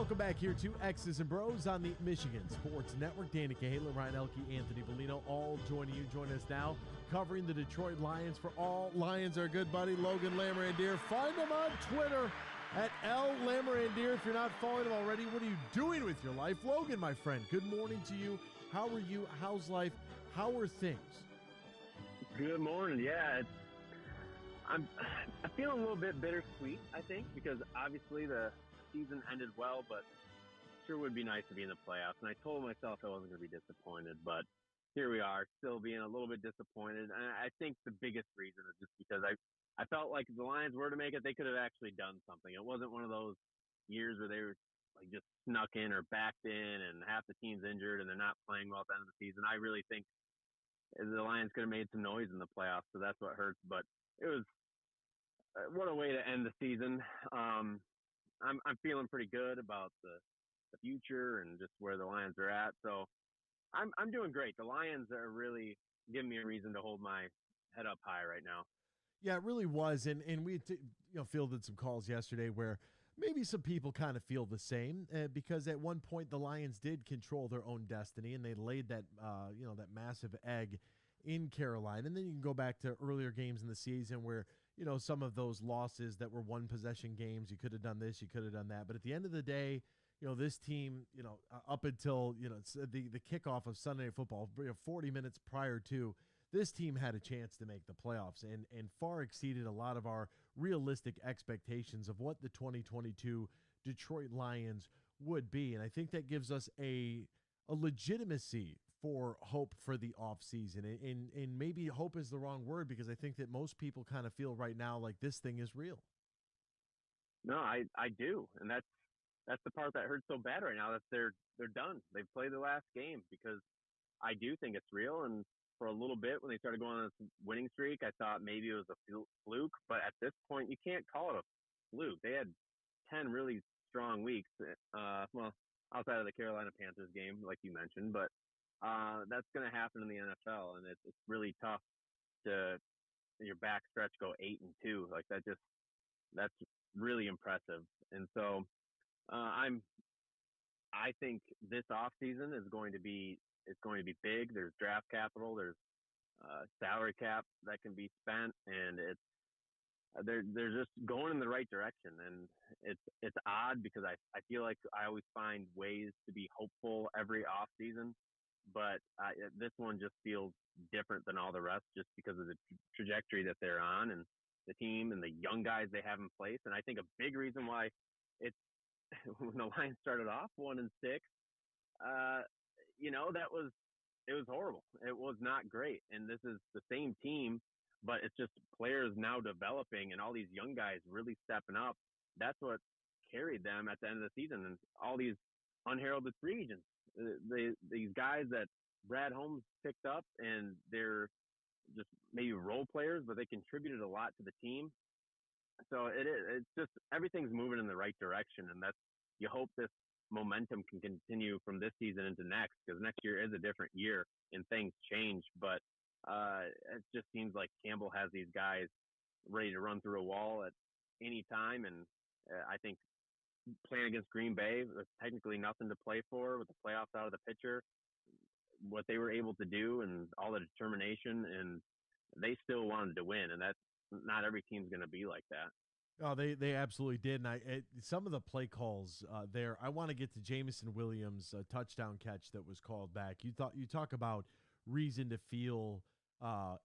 Welcome back here to X's and Bros on the Michigan Sports Network. Danny Cahalan, Ryan Elke, Anthony Bellino, all joining you. Join us now, covering the Detroit Lions. For all Lions, our good buddy Logan Lamorandier. Find him on Twitter at Lamorandier. If you're not following him already, what are you doing with your life? Logan, my friend, good morning to you. How are you? How's life? How are things? Good morning. Yeah, I'm feeling a little bit bittersweet, I think, because obviously the season ended well, but sure would be nice to be in the playoffs. And I told myself I wasn't going to be disappointed, but here we are, still being a little bit disappointed. And I think the biggest reason is just because I felt like if the Lions were to make it, they could have actually done something. It wasn't one of those years where they were like just snuck in or backed in and half the team's injured and they're not playing well at the end of the season. I really think the Lions could have made some noise in the playoffs, so that's what hurts. But it was what a way to end the season. I'm feeling pretty good about the future and just where the Lions are at. So I'm doing great. The Lions are really giving me a reason to hold my head up high right now. Yeah, it really was, and we fielded some calls yesterday where maybe some people kind of feel the same because at one point the Lions did control their own destiny and they laid that that massive egg in Carolina. And then you can go back to earlier games in the season where some of those losses that were one possession games, you could have done this, you could have done that, but at the end of the day, this team, up until the kickoff of Sunday Night Football, 40 minutes prior to, this team had a chance to make the playoffs and far exceeded a lot of our realistic expectations of what the 2022 Detroit Lions would be. And I think that gives us a legitimacy for hope for the offseason. And maybe hope is the wrong word because I think that most people kind of feel right now like this thing is real. No, I do. And that's the part that hurts so bad right now, that they're done. They've played the last game, because I do think it's real. And for a little bit when they started going on this winning streak, I thought maybe it was a fluke. But at this point, you can't call it a fluke. They had 10 really strong weeks, well, outside of the Carolina Panthers game, like you mentioned. But that's going to happen in the NFL, and it's really tough to your back stretch go 8-2 like that. That's really impressive. And so I think this offseason is going to be big. There's draft capital, there's salary cap that can be spent, and they're just going in the right direction. And it's odd because I feel like I always find ways to be hopeful every offseason, but this one just feels different than all the rest, just because of the trajectory that they're on and the team and the young guys they have in place. And I think a big reason why it's when the Lions started off 1-6, it was horrible. It was not great. And this is the same team, but it's just players now developing and all these young guys really stepping up. That's what carried them at the end of the season. And all these unheralded free agents, these guys that Brad Holmes picked up, and they're just maybe role players, but they contributed a lot to the team. So it's just everything's moving in the right direction, and you hope this momentum can continue from this season into next, because next year is a different year and things change. But it just seems like Campbell has these guys ready to run through a wall at any time, and I think playing against Green Bay with technically nothing to play for, with the playoffs out of the picture, what they were able to do and all the determination, and they still wanted to win, and that's not every team's going to be like that. Oh, they absolutely did. And some of the play calls there, I want to get to Jameson Williams' touchdown catch that was called back. You talk about reason to feel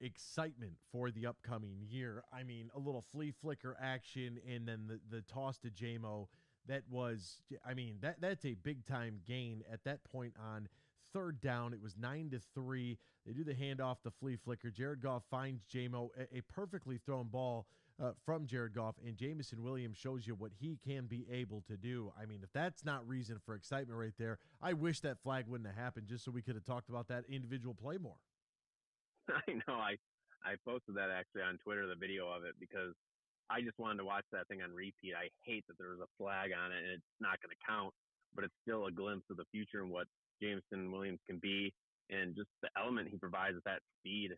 excitement for the upcoming year. I mean, a little flea flicker action, and then the toss to JMO. That was, I mean, that's a big time gain at that point on third down. It was 9-3. They do the handoff, the flea flicker. Jared Goff finds JMO, a perfectly thrown ball from Jared Goff, and Jameson Williams shows you what he can be able to do. I mean, if that's not reason for excitement right there, I wish that flag wouldn't have happened, just so we could have talked about that individual play more. I know. I posted that actually on Twitter, the video of it, because I just wanted to watch that thing on repeat. I hate that there was a flag on it and it's not going to count, but it's still a glimpse of the future and what Jameson Williams can be, and just the element he provides at that speed.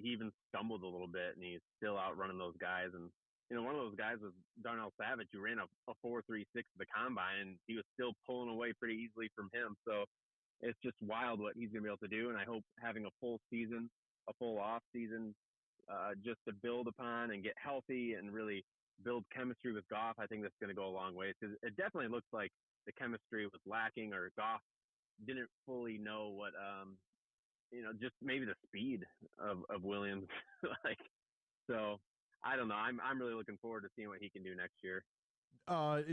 He even stumbled a little bit, and he's still outrunning those guys. And one of those guys was Darnell Savage, who ran a 4.36 at the combine, and he was still pulling away pretty easily from him. So it's just wild what he's going to be able to do. And I hope having a full season, a full off season, just to build upon and get healthy and really build chemistry with Goff, I think that's going to go a long way. Because it definitely looks like the chemistry was lacking, or Goff didn't fully know what, just maybe the speed of Williams. Like, so I don't know. I'm really looking forward to seeing what he can do next year.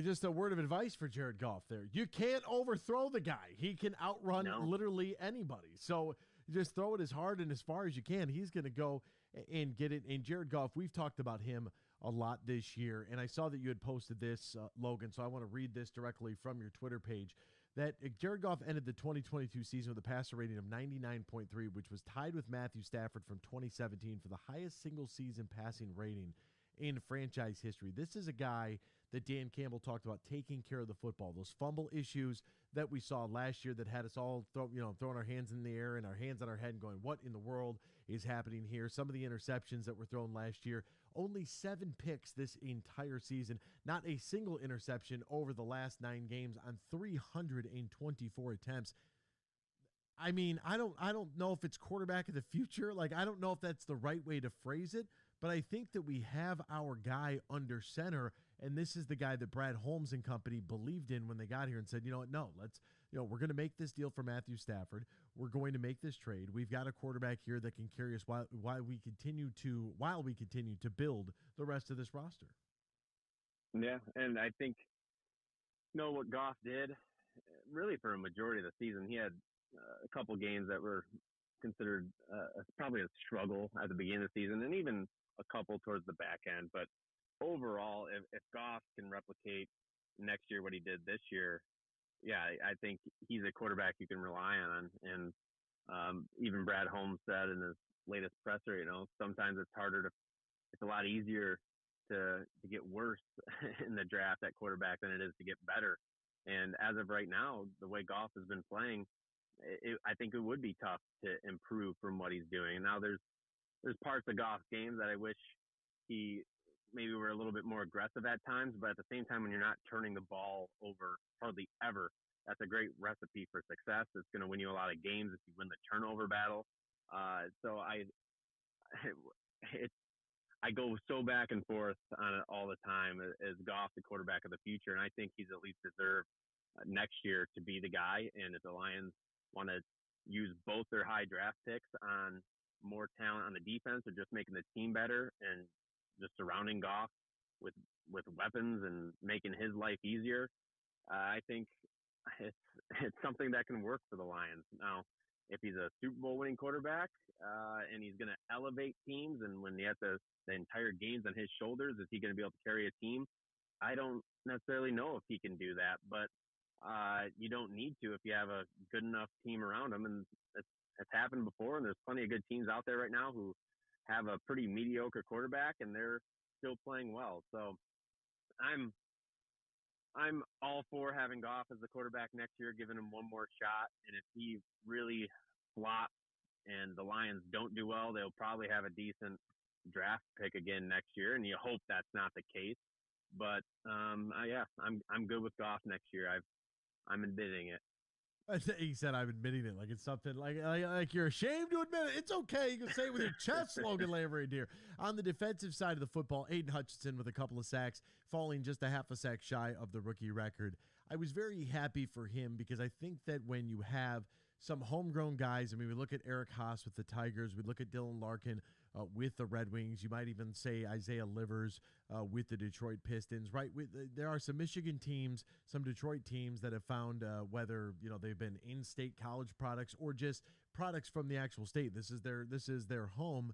Just a word of advice for Jared Goff there. You can't overthrow the guy. He can outrun literally anybody. So just throw it as hard and as far as you can. He's going to go and get it. And Jared Goff, we've talked about him a lot this year. And I saw that you had posted this, Logan, so I want to read this directly from your Twitter page. That Jared Goff ended the 2022 season with a passer rating of 99.3, which was tied with Matthew Stafford from 2017 for the highest single season passing rating in franchise history. This is a guy that Dan Campbell talked about taking care of the football. Those fumble issues that we saw last year that had us all throwing our hands in the air and our hands on our head and going, what in the world is happening here? Some of the interceptions that were thrown last year, only 7 picks this entire season, not a single interception over the last 9 games on 324 attempts. I mean, I don't know if it's quarterback of the future. Like, I don't know if that's the right way to phrase it, but I think that we have our guy under center, and this is the guy that Brad Holmes and company believed in when they got here and said, you know what, no, we're going to make this deal for Matthew Stafford. We're going to make this trade. We've got a quarterback here that can carry us while we continue to build the rest of this roster. Yeah, and I think, what Goff did, really for a majority of the season, he had a couple games that were considered probably a struggle at the beginning of the season, and even a couple towards the back end. But overall, if Goff can replicate next year what he did this year, yeah, I think he's a quarterback you can rely on. And even Brad Holmes said in his latest presser, sometimes it's a lot easier to get worse in the draft at quarterback than it is to get better. And as of right now, the way Goff has been playing, I think it would be tough to improve from what he's doing. And now there's parts of Goff's game that I wish he maybe were a little bit more aggressive at times, but at the same time, when you're not turning the ball over hardly ever, that's a great recipe for success. It's going to win you a lot of games if you win the turnover battle. So I go so back and forth on it all the time. Is Goff the quarterback of the future? And I think he's at least deserved next year to be the guy. And if the Lions want to use both their high draft picks on more talent on the defense or just making the team better and just surrounding Goff with weapons and making his life easier, I think it's something that can work for the Lions. Now, if he's a Super Bowl winning quarterback and he's going to elevate teams, and when he has the entire games on his shoulders, is he going to be able to carry a team? I don't necessarily know if he can do that, but you don't need to if you have a good enough team around him. And it's happened before, and there's plenty of good teams out there right now who have a pretty mediocre quarterback, and they're still playing well. So I'm all for having Goff as the quarterback next year, giving him one more shot. And if he really flops and the Lions don't do well, they'll probably have a decent draft pick again next year, and you hope that's not the case. But I'm good with Goff next year. I'm admitting it. He said, "I'm admitting it," like it's something like you're ashamed to admit it. It's okay. You can say it with your chest, Logan Lamorandier. On the defensive side of the football, Aiden Hutchinson with a couple of sacks, falling just a half a sack shy of the rookie record. I was very happy for him because I think that when you have some homegrown guys, I mean, we look at Eric Haas with the Tigers, we look at Dylan Larkin with the Red Wings. You might even say Isaiah Livers with the Detroit Pistons, right? There are some Michigan teams, some Detroit teams that have found whether they've been in-state college products or just products from the actual state. This is their home.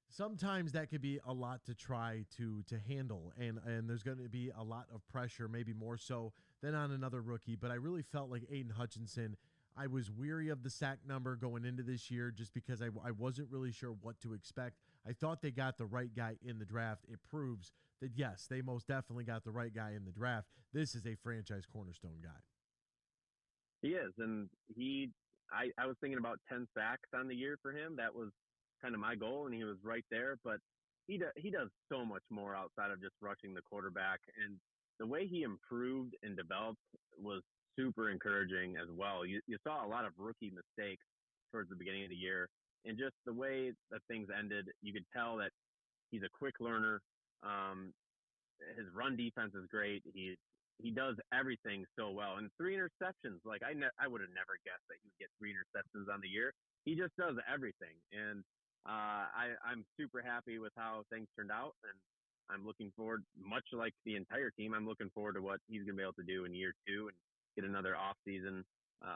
Sometimes that could be a lot to try to handle, and there's going to be a lot of pressure, maybe more so than on another rookie. But I really felt like Aiden Hutchinson. I was weary of the sack number going into this year just because I wasn't really sure what to expect. I thought they got the right guy in the draft. It proves that, yes, they most definitely got the right guy in the draft. This is a franchise cornerstone guy. He is, and I was thinking about 10 sacks on the year for him. That was kind of my goal, and he was right there. But he does so much more outside of just rushing the quarterback, and the way he improved and developed was super encouraging as well. You saw a lot of rookie mistakes towards the beginning of the year, and just the way that things ended, you could tell that he's a quick learner. Um, his run defense is great. He does everything so well. And 3 interceptions, like I would have never guessed that he would get 3 interceptions on the year. He just does everything, and I'm super happy with how things turned out, and I'm looking forward, much like the entire team. I'm looking forward to what he's going to be able to do in year 2 and get another off season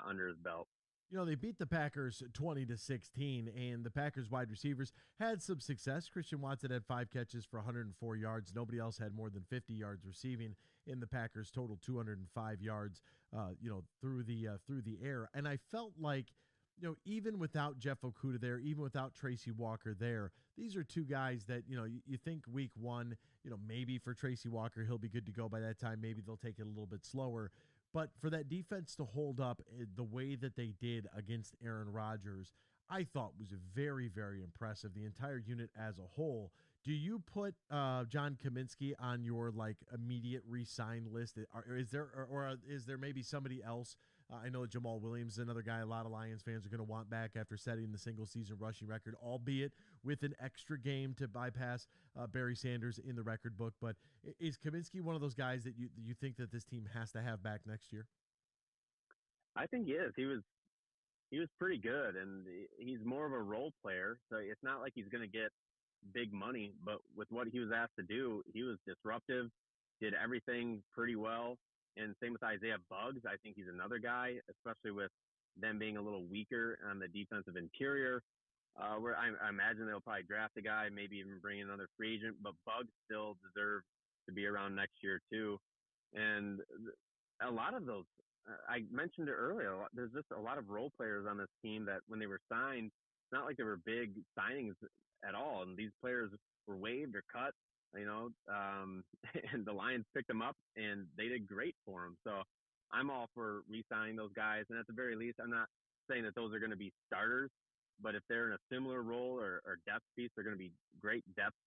under his belt. You know, they beat the Packers 20-16, and the Packers wide receivers had some success. Christian Watson had 5 catches for 104 yards. Nobody else had more than 50 yards receiving in the Packers, total 205 yards, through the air. And I felt like, even without Jeff Okudah there, even without Tracy Walker there, these are 2 guys that, you think week 1, maybe for Tracy Walker, he'll be good to go by that time. Maybe they'll take it a little bit slower. But for that defense to hold up the way that they did against Aaron Rodgers, I thought was very, very impressive. The entire unit as a whole. Do you put John Kaminsky on your immediate re-sign list? Or is there maybe somebody else? I know Jamal Williams is another guy a lot of Lions fans are going to want back after setting the single-season rushing record, albeit with an extra game to bypass Barry Sanders in the record book. But is Kaminsky one of those guys that you think that this team has to have back next year? I think he is. He was pretty good, and he's more of a role player, so it's not like he's going to get big money. But with what he was asked to do, he was disruptive, did everything pretty well. And same with Isaiah Buggs. I think he's another guy, especially with them being a little weaker on the defensive interior, where I imagine they'll probably draft a guy, maybe even bring in another free agent. But Buggs still deserves to be around next year too. And a lot of those, I mentioned it earlier, there's just a lot of role players on this team that when they were signed, it's not like they were big signings at all. And these players were waived or cut, and the Lions picked them up and they did great for them. So I'm all for re-signing those guys. And at the very least, I'm not saying that those are going to be starters, but if they're in a similar role or depth piece, they're going to be great depth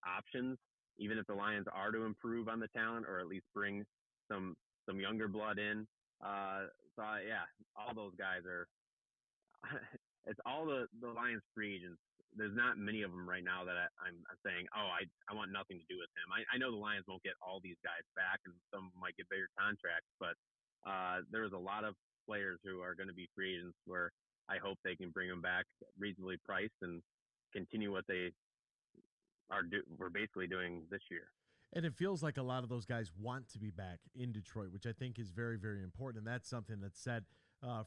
options, even if the Lions are to improve on the talent or at least bring some younger blood in. Yeah, all those guys are. It's all the Lions free agents. There's not many of them right now that I'm saying, oh, I want nothing to do with him. I know the Lions won't get all these guys back, and some might get bigger contracts, but there's a lot of players who are going to be free agents where I hope they can bring them back reasonably priced and continue what they were basically doing this year. And it feels like a lot of those guys want to be back in Detroit, which I think is very, very important. And that's something that's said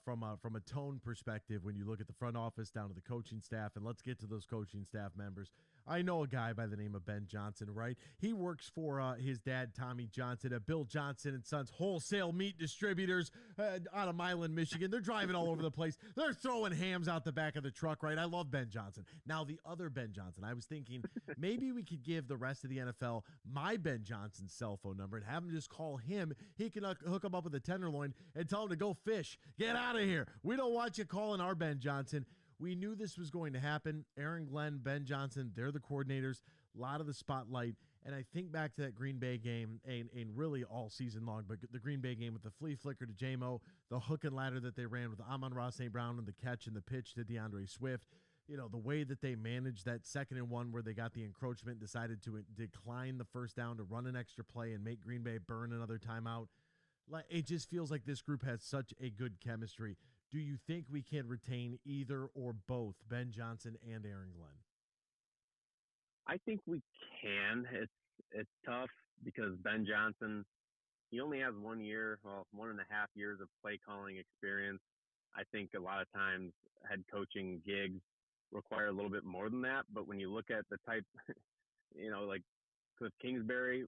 from a tone perspective when you look at the front office down to the coaching staff. And let's get to those coaching staff members. I know a guy by the name of Ben Johnson, right? He works for his dad, Tommy Johnson, at Bill Johnson and Sons Wholesale Meat Distributors out of Milan, Michigan. They're driving all over the place. They're throwing hams out the back of the truck, right? I love Ben Johnson. Now, the other Ben Johnson, I was thinking maybe we could give the rest of the NFL my Ben Johnson's cell phone number and have him just call him. He can hook him up with a tenderloin and tell him to go fish. Get out of here. We don't want you calling our Ben Johnson. We knew this was going to happen. Aaron Glenn, Ben Johnson, they're the coordinators, a lot of the spotlight. And I think back to that Green Bay game, and really all season long, but the Green Bay game with the flea flicker to J-Mo, the hook and ladder that they ran with Amon-Ra St. Brown and the catch and the pitch to DeAndre Swift. You know, the way that they managed that 2nd and 1 where they got the encroachment, decided to decline the first down to run an extra play and make Green Bay burn another timeout. It just feels like this group has such a good chemistry. Do you think we can retain either or both Ben Johnson and Aaron Glenn? I think we can. It's tough because Ben Johnson, he only has 1 year, 1.5 years of play calling experience. I think a lot of times head coaching gigs require a little bit more than that. But when you look at the type, like Cliff Kingsbury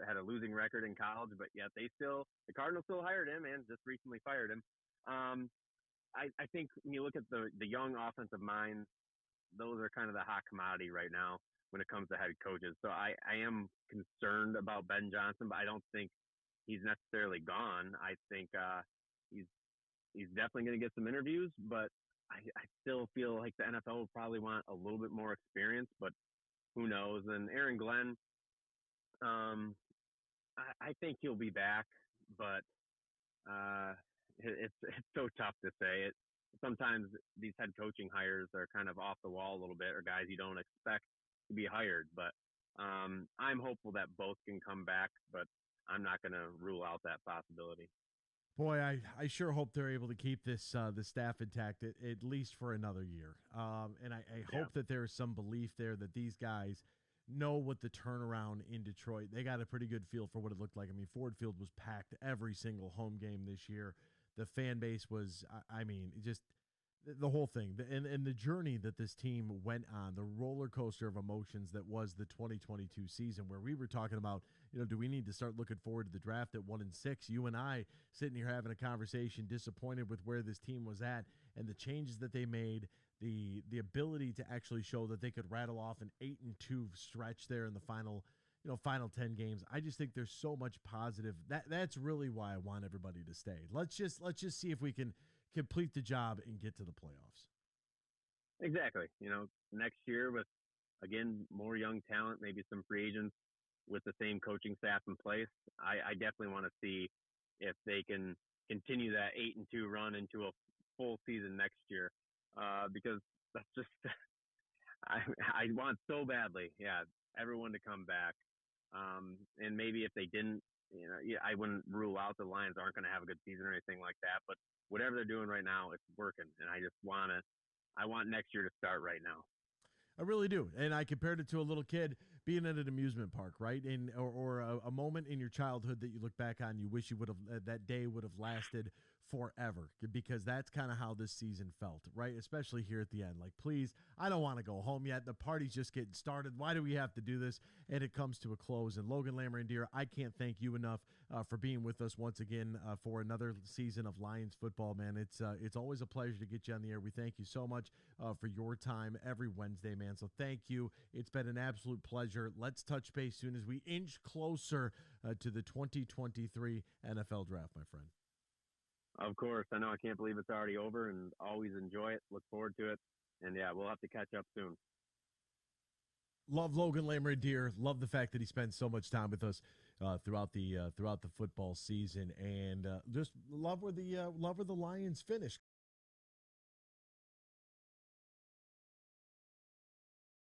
had a losing record in college, but yet the Cardinals still hired him and just recently fired him. I think when you look at the young offensive minds, those are kind of the hot commodity right now when it comes to head coaches. So I am concerned about Ben Johnson, but I don't think he's necessarily gone. I think he's definitely going to get some interviews, but I still feel like the NFL will probably want a little bit more experience. But who knows? And Aaron Glenn, I think he'll be back, but uh, it's so tough to say. It sometimes these head coaching hires are kind of off the wall a little bit, or guys you don't expect to be hired. But I'm hopeful that both can come back, but I'm not going to rule out that possibility. Boy, I sure hope they're able to keep this the staff intact at least for another year. And I Yeah, hope that there is some belief there that these guys know what the turnaround in Detroit. They got a pretty good feel for what it looked like. I mean, Ford Field was packed every single home game this year. The fan base was, I mean, just the whole thing, and the journey that this team went on, the roller coaster of emotions that was the 2022 season, where we were talking about, do we need to start looking forward to the draft at 1-6? You and I sitting here having a conversation, disappointed with where this team was at and the changes that they made, the ability to actually show that they could rattle off an 8-2 stretch there in the final 10 games. I just think there's so much positive. That's really why I want everybody to stay. Let's just see if we can complete the job and get to the playoffs. exactly. Next year with again more young talent, maybe some free agents with the same coaching staff in place. I definitely want to see if they can continue that 8-2 run into a full season next year, because that's just I want so badly, yeah, everyone to come back. And maybe if they didn't, yeah, I wouldn't rule out the Lions aren't going to have a good season or anything like that. But whatever they're doing right now, it's working, and I want next year to start right now. I really do. And I compared it to a little kid being at an amusement park, right? Or a moment in your childhood that you look back on, you wish you would have that day would have lasted forever, because that's kind of how this season felt, right? Especially here at the end. Like, please, I don't want to go home yet. The party's just getting started. Why do we have to do this? And it comes to a close. And Logan Lamorandier, I can't thank you enough for being with us once again for another season of Lions football, man. It's always a pleasure to get you on the air. We thank you so much for your time every Wednesday, man. So thank you. It's been an absolute pleasure. Let's touch base soon as we inch closer to the 2023 NFL draft, my friend. Of course, I know I can't believe it's already over, and always enjoy it. Look forward to it, and yeah, we'll have to catch up soon. Love Logan Lamorandier. Love the fact that he spends so much time with us throughout the football season, and just love where the Lions finish.